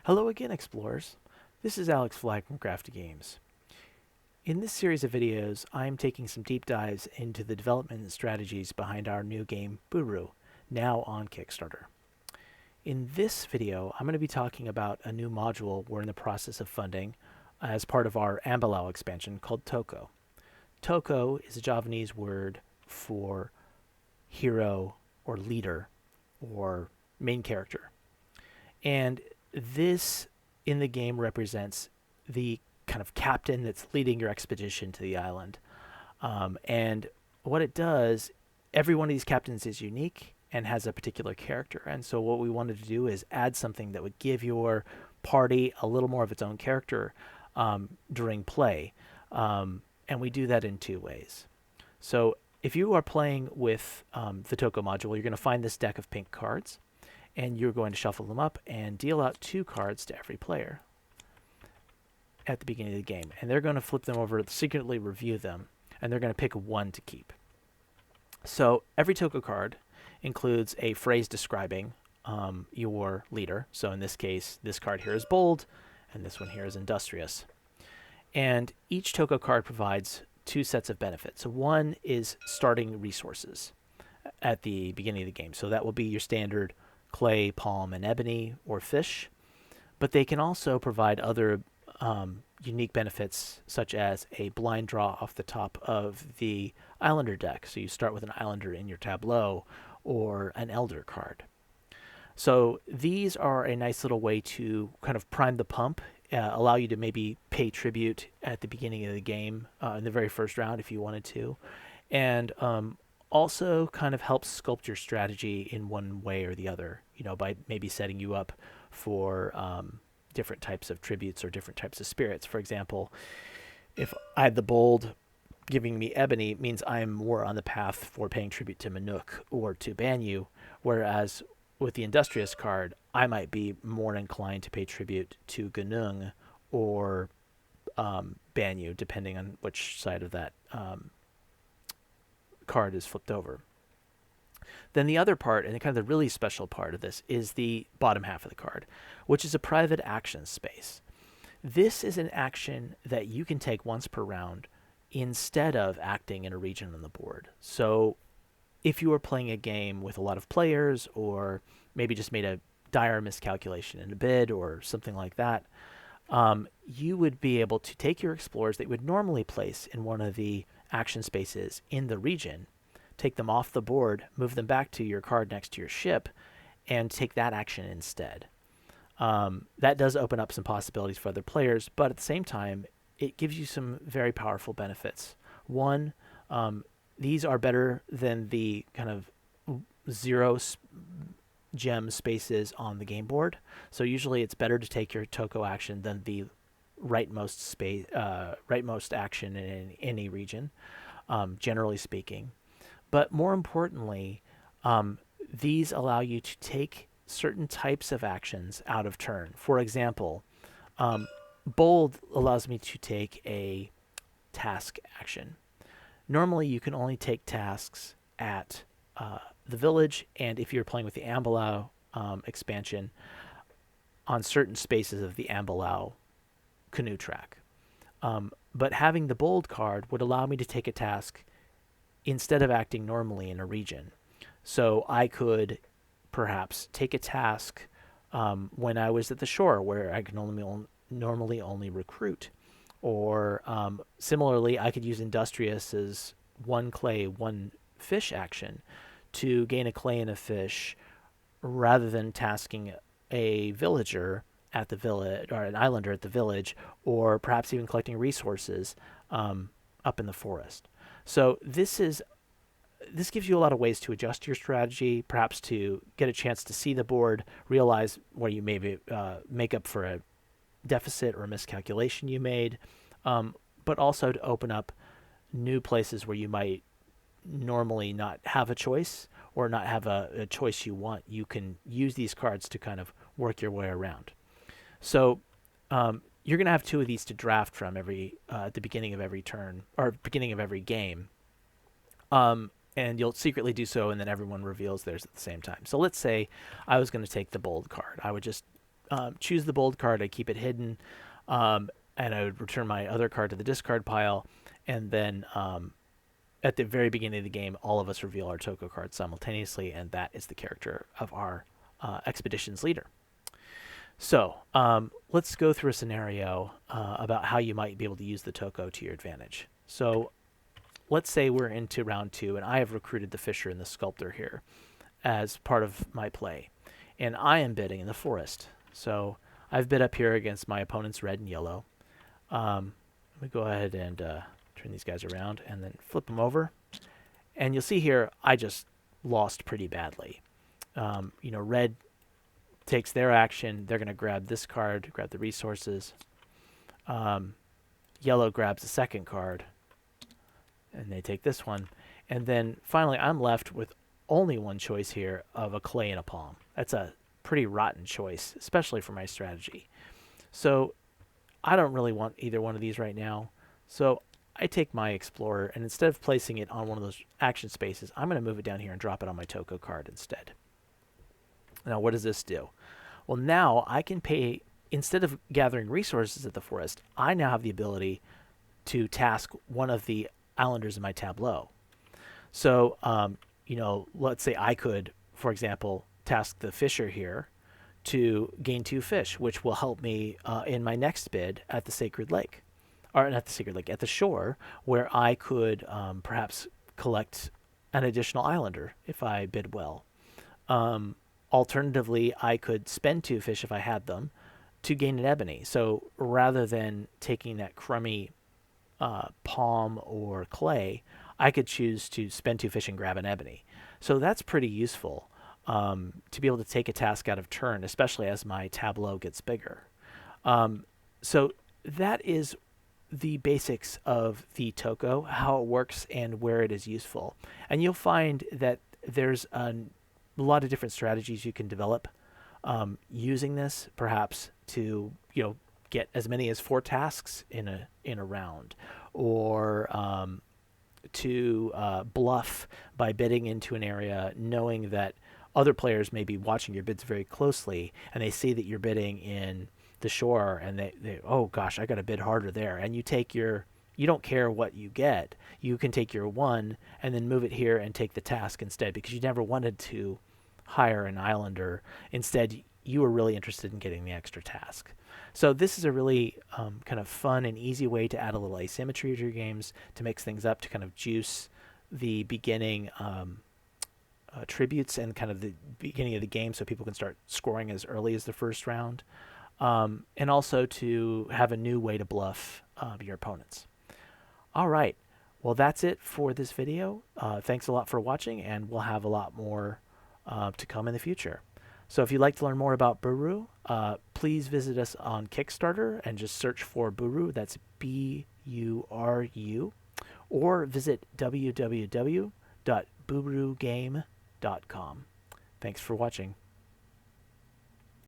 Hello again, explorers. This is Alex Flagg from Crafty Games. In this series of videos, I'm taking some deep dives into the development and strategies behind our new game, Buru, now on Kickstarter. In this video, I'm going to be talking about a new module we're in the process of funding as part of our Ambalau expansion called Tokoh. Tokoh is a Javanese word for hero or leader or main character. And this in the game represents the kind of captain that's leading your expedition to the island. And what it does, every one of these captains is unique and has a particular character. And so what we wanted to do is add something that would give your party a little more of its own character during play. And we do that in two ways. So if you are playing with the Tokoh module, you're going to find this deck of pink cards. And you're going to shuffle them up and deal out 2 cards to every player at the beginning of the game. And they're going to flip them over, secretly review them, and they're going to pick one to keep. So every Tokoh card includes a phrase describing your leader. So in this case, this card here is bold, and this one here is industrious. And each Tokoh card provides 2 sets of benefits. So one is starting resources at the beginning of the game. So that will be your standard clay, palm, and ebony, or fish, but they can also provide other unique benefits, such as a blind draw off the top of the Islander deck. So you start with an Islander in your tableau, or an Elder card. So these are a nice little way to kind of prime the pump, allow you to maybe pay tribute at the beginning of the game, in the very first round if you wanted to, and also kind of helps sculpt your strategy in one way or the other, by maybe setting you up for different types of tributes or different types of spirits. For example, if I had the bold giving me ebony, it means I'm more on the path for paying tribute to Manuk or to Banyu, whereas with the industrious card, I might be more inclined to pay tribute to Ganung or Banyu, depending on which side of that card is flipped over. Then the other part, and kind of the really special part of this, is the bottom half of the card, which is a private action space. This is an action that you can take once per round instead of acting in a region on the board. So if you were playing a game with a lot of players, or maybe just made a dire miscalculation in a bid or something like that, you would be able to take your explorers that you would normally place in one of the action spaces in the region, take them off the board, move them back to your card next to your ship, and take that action instead. That does open up some possibilities for other players, but at the same time, it gives you some very powerful benefits. One, these are better than the kind of 0 gem spaces on the game board. So usually it's better to take your Tokoh action than the rightmost action in any region, generally speaking. But more importantly, these allow you to take certain types of actions out of turn. For example, bold allows me to take a task action. Normally, you can only take tasks at the village, and if you're playing with the Ambalau expansion, on certain spaces of the Ambalau canoe track. But having the bold card would allow me to take a task instead of acting normally in a region. So I could perhaps take a task when I was at the shore, where I can normally only recruit. Or similarly, I could use Industrious as 1 clay, 1 fish action to gain a clay and a fish, rather than tasking a villager at the village, or an islander at the village, or perhaps even collecting resources up in the forest. So this gives you a lot of ways to adjust your strategy, perhaps to get a chance to see the board, realize where you maybe make up for a deficit or a miscalculation you made, but also to open up new places where you might normally not have a choice, or not have a choice you want. You can use these cards to kind of work your way around. So you're going to have 2 of these to draft from at the beginning of every turn, or beginning of every game. And you'll secretly do so, and then everyone reveals theirs at the same time. So let's say I was going to take the bold card. I would just choose the bold card, I keep it hidden, and I would return my other card to the discard pile, and then at the very beginning of the game, all of us reveal our Tokoh cards simultaneously, and that is the character of our expedition's leader. So let's go through a scenario about how you might be able to use the Tokoh to your advantage. So let's say we're into round 2, and I have recruited the Fisher and the Sculptor here as part of my play, and I am bidding in the forest. So I've bid up here against my opponent's red and yellow. Let me go ahead and turn these guys around and then flip them over. And you'll see here, I just lost pretty badly. Red takes their action. They're going to grab this card, grab the resources. Yellow grabs the second card, and they take this one. And then finally, I'm left with only one choice here of a clay and a palm. That's a pretty rotten choice, especially for my strategy. So I don't really want either one of these right now. So I take my Explorer, and instead of placing it on one of those action spaces, I'm going to move it down here and drop it on my Tokoh card instead. Now, what does this do? Well, now I can pay, instead of gathering resources at the forest, I now have the ability to task one of the islanders in my tableau. So, let's say I could, for example, task the Fisher here to gain 2 fish, which will help me in my next bid at the Sacred Lake. Or not the Sacred Lake, at the shore, where I could perhaps collect an additional islander if I bid well. Alternatively, I could spend 2 fish if I had them to gain an ebony. So rather than taking that crummy palm or clay, I could choose to spend 2 fish and grab an ebony. So that's pretty useful to be able to take a task out of turn, especially as my tableau gets bigger. So that is the basics of the Tokoh, how it works and where it is useful. And you'll find that there's a lot of different strategies you can develop using this, perhaps to get as many as 4 tasks in a round, or to bluff by bidding into an area, knowing that other players may be watching your bids very closely, and they see that you're bidding in the shore, and they oh gosh, I got to bid harder there. And you don't care what you get. You can take your 1 and then move it here and take the task instead, because you never wanted to hire an islander. Instead, you were really interested in getting the extra task. So this is a really kind of fun and easy way to add a little asymmetry to your games, to mix things up, to kind of juice the beginning tributes and kind of the beginning of the game, so people can start scoring as early as the first round, and also to have a new way to bluff your opponents. All right, well, that's it for this video. Thanks a lot for watching, and we'll have a lot more to come in the future. So if you'd like to learn more about Buru, please visit us on Kickstarter and just search for Buru, that's BURU, or visit www.burugame.com. Thanks for watching.